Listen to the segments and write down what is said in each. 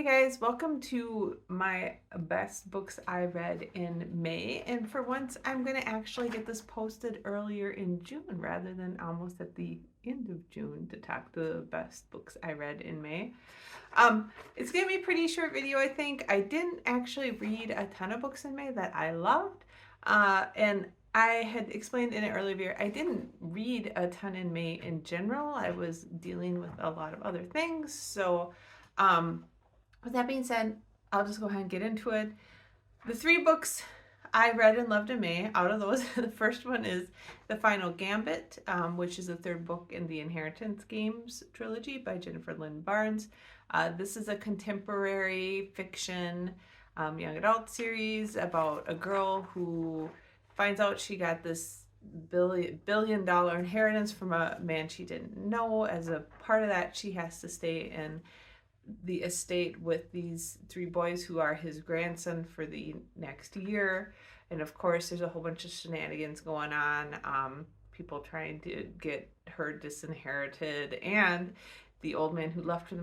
guys, welcome to my best books I read in May. And for once, I'm going to actually get this posted earlier in June rather than almost at the end of June to talk the best books I read in May. It's going to be a pretty short video, I think. I didn't actually read a ton of books in May that I loved. And I had explained in an earlier video, I didn't read a ton in May in general. I was dealing with a lot of other things. So, with that being said, I'll just go ahead and get into it. The three books I read and loved in May, out of those, the first one is The Final Gambit, which is the third book in the Inheritance Games trilogy by Jennifer Lynn Barnes. This is a contemporary fiction young adult series about a girl who finds out she got this billion-dollar inheritance from a man she didn't know. As a part of that, she has to stay in the estate with these three boys who are his grandson for the next year. And of course, there's a whole bunch of shenanigans going on. People trying to get her disinherited, and the old man who left her the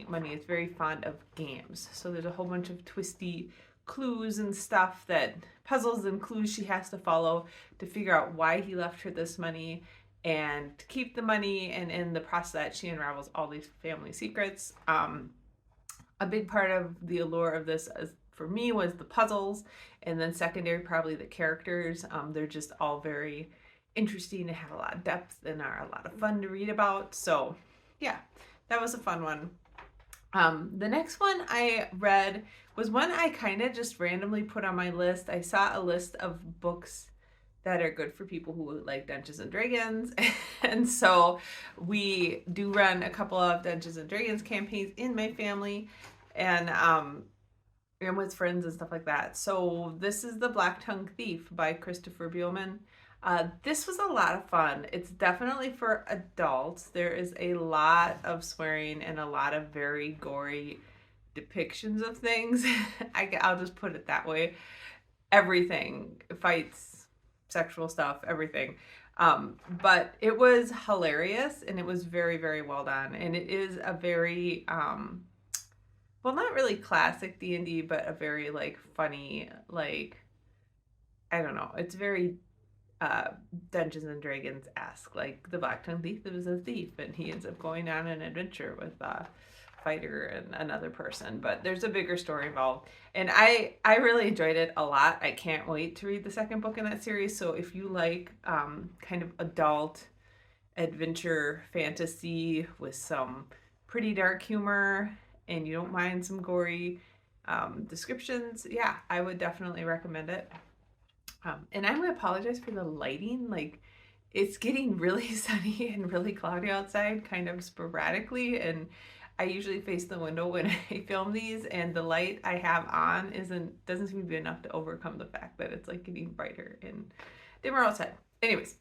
money is very fond of games. So there's a whole bunch of twisty clues and stuff, that puzzles and clues she has to follow to figure out why he left her this money and to keep the money. And in the process of that, she unravels all these family secrets. A big part of the allure of this for me was the puzzles, and then secondary probably the characters. They're just all very interesting and have a lot of depth and are a lot of fun to read about. So yeah, that was a fun one. The next one I read was one I kind of just randomly put on my list. I saw a list of books that are good for people who like Dungeons and Dragons. And so we do run a couple of Dungeons and Dragons campaigns in my family, and with friends and stuff like that. So this is The Black-Tongued Thief by Christopher Buehlman. This was a lot of fun. It's definitely for adults. There is a lot of swearing and a lot of very gory depictions of things. I'll just put it that way. Everything, fights, sexual stuff, everything. But it was hilarious, and it was very, very well done. And it is a very, well, not really classic D&D, but a very like funny, like, I don't know. It's very Dungeons and Dragons-esque. Like the Black-Tongued Thief was a thief, and he ends up going on an adventure with a fighter and another person. But there's a bigger story involved, and I really enjoyed it a lot. I can't wait to read the second book in that series. So if you like kind of adult adventure fantasy with some pretty dark humor, and you don't mind some gory descriptions, yeah, I would definitely recommend it. And I'm going to apologize for the lighting. Like, it's getting really sunny and really cloudy outside, kind of sporadically, and I usually face the window when I film these, and the light I have on doesn't seem to be enough to overcome the fact that it's like getting brighter and dimmer outside. Anyways,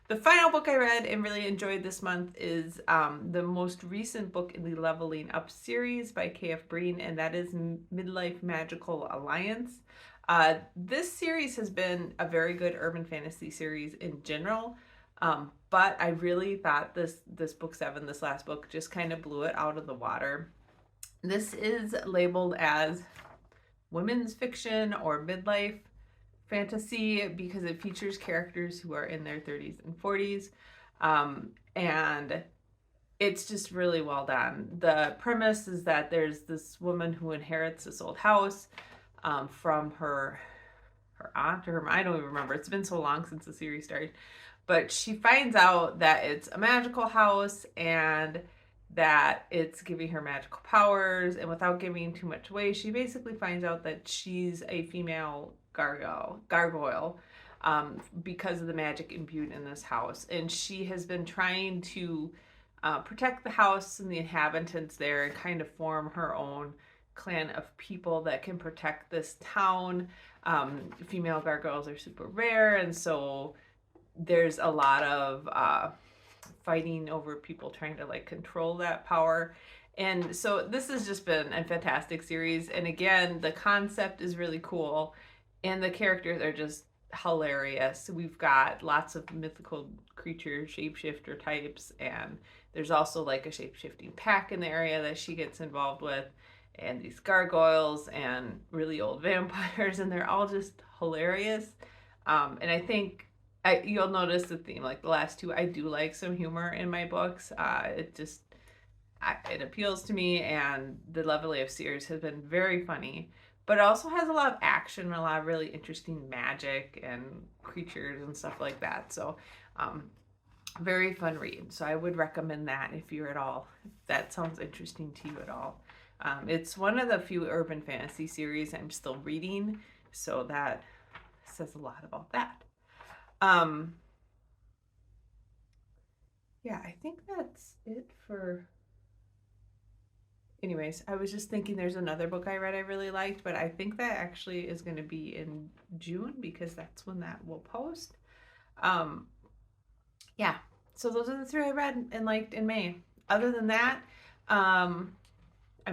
the final book I read and really enjoyed this month is the most recent book in the Leveling Up series by K.F. Breene, and that is Midlife Magical Alliance. This series has been a very good urban fantasy series in general, but I really thought this book 7, this last book, just kind of blew it out of the water. This is labeled as women's fiction or midlife fantasy because it features characters who are in their 30s and 40s, and it's just really well done. The premise is that there's this woman who inherits this old house from her aunt or I don't even remember. It's been so long since the series started. But she finds out that it's a magical house and that it's giving her magical powers. And without giving too much away, she basically finds out that she's a female gargoyle because of the magic imbued in this house. And she has been trying to protect the house and the inhabitants there and kind of form her own clan of people that can protect this town. Female gargoyles are super rare, and so there's a lot of fighting over people trying to like control that power. And so this has just been a fantastic series, and again, the concept is really cool and the characters are just hilarious. We've got lots of mythical creature shapeshifter types, and there's also like a shape-shifting pack in the area that she gets involved with. and these gargoyles and really old vampires, and they're all just hilarious. And I think you'll notice the theme, like the last two, I do like some humor in my books. It appeals to me, and the Lovely of series has been very funny, but it also has a lot of action and a lot of really interesting magic and creatures and stuff like that. So, very fun read. So I would recommend that if you're at all, if that sounds interesting to you at all. It's one of the few urban fantasy series I'm still reading, so that says a lot about that. Yeah, I think that's it for. Anyways, I was just thinking there's another book I read I really liked, but I think that actually is going to be in June because that's when that will post. Um, yeah, so those are the three I read and liked in May. Other than that, I'm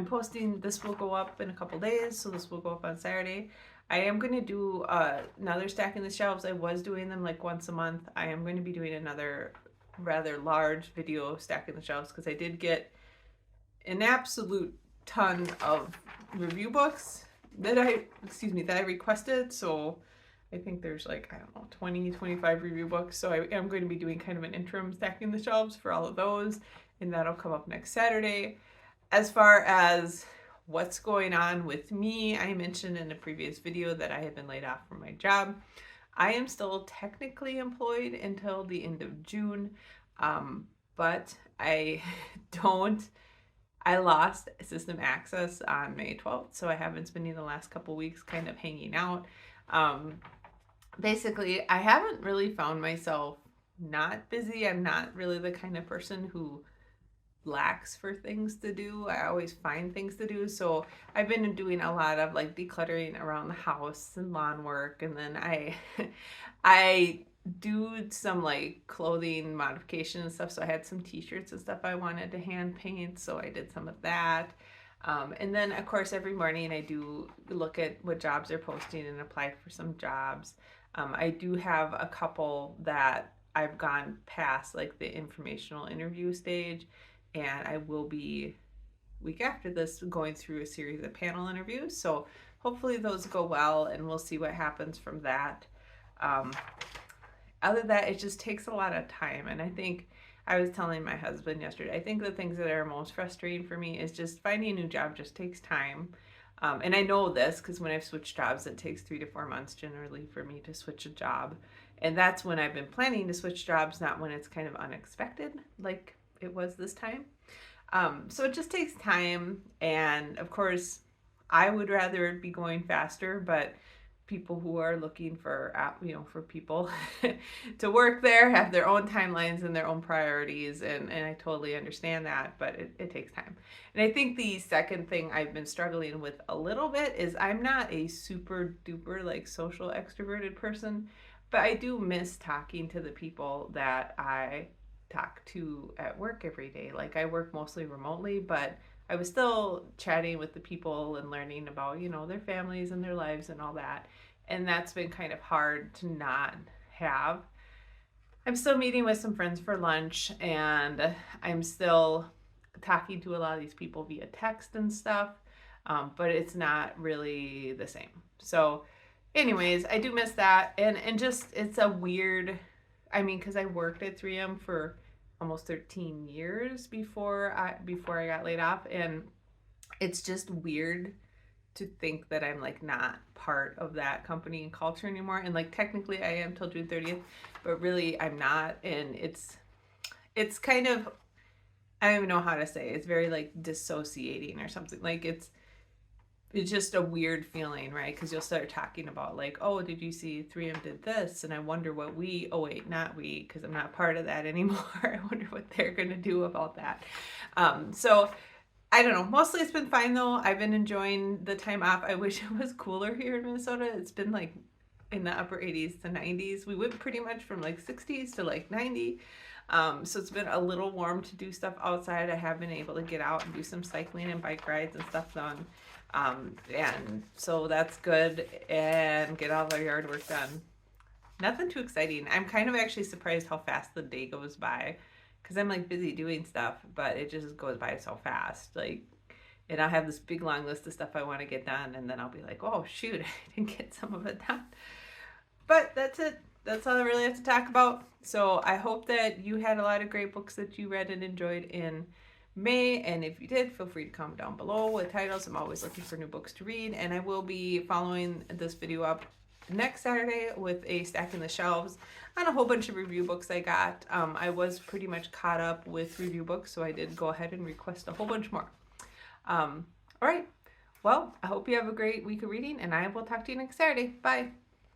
posting, this will go up in a couple days, so this will go up on Saturday. I am going to do another Stacking the Shelves. I was doing them like once a month. I am going to be doing another rather large video Stacking the Shelves because I did get an absolute ton of review books that I requested. So I think there's like, I don't know, 20, 25 review books. So I am going to be doing kind of an interim Stacking the Shelves for all of those, and that'll come up next Saturday. As far as what's going on with me, I mentioned in a previous video that I have been laid off from my job. I am still technically employed until the end of June, but I lost system access on May 12th, so I have been spending the last couple weeks kind of hanging out. Basically, I haven't really found myself not busy. I'm not really the kind of person who lacks for things to do. I always find things to do. So I've been doing a lot of like decluttering around the house and lawn work, and then I do some like clothing modification and stuff. So I had some t-shirts and stuff I wanted to hand paint, so I did some of that. And then of course every morning I do look at what jobs are posting and apply for some jobs. I do have a couple that I've gone past like the informational interview stage, and I will be week after this going through a series of panel interviews. So hopefully those go well, and we'll see what happens from that. Other than that, it just takes a lot of time, and I think I was telling my husband yesterday, I think the things that are most frustrating for me is just finding a new job just takes time. And I know this because when I've switched jobs, it takes 3 to 4 months generally for me to switch a job. And that's when I've been planning to switch jobs, not when it's kind of unexpected like it was this time. So it just takes time. And of course, I would rather it be going faster, but people who are looking for, for people to work there have their own timelines and their own priorities. And I totally understand that, but it takes time. And I think the second thing I've been struggling with a little bit is I'm not a super duper like social extroverted person, but I do miss talking to the people that I talk to at work every day. Like I work mostly remotely, but I was still chatting with the people and learning about, their families and their lives and all that. And that's been kind of hard to not have. I'm still meeting with some friends for lunch, and I'm still talking to a lot of these people via text and stuff, but it's not really the same. So anyways, I do miss that. And just, it's a weird, because I worked at 3M for almost 13 years before I got laid off, and it's just weird to think that I'm like not part of that company and culture anymore. And like technically I am till June 30th, but really I'm not. And it's kind of, I don't even know how to say it. It's very like dissociating or something. Like it's just a weird feeling, right? Because you'll start talking about like, oh, did you see 3M did this? And I wonder what not we, because I'm not part of that anymore. I wonder what they're going to do about that. So I don't know. Mostly it's been fine though. I've been enjoying the time off. I wish it was cooler here in Minnesota. It's been like in the upper 80s to 90s. We went pretty much from like 60s to like 90. So it's been a little warm to do stuff outside. I have been able to get out and do some cycling and bike rides and stuff done. And so that's good, and get all the yard work done. Nothing too exciting. I'm kind of actually surprised how fast the day goes by, because I'm like busy doing stuff, but it just goes by so fast. Like And I'll have this big long list of stuff I want to get done, and then I'll be like, oh shoot, I didn't get some of it done. But that's it. That's all I really have to talk about. So I hope that you had a lot of great books that you read and enjoyed in May. And if you did, feel free to comment down below with titles. I'm always looking for new books to read. And I will be following this video up next Saturday with a stacking the shelves on a whole bunch of review books I got. I was pretty much caught up with review books, so I did go ahead and request a whole bunch more. All right. Well, I hope you have a great week of reading, and I will talk to you next Saturday. Bye.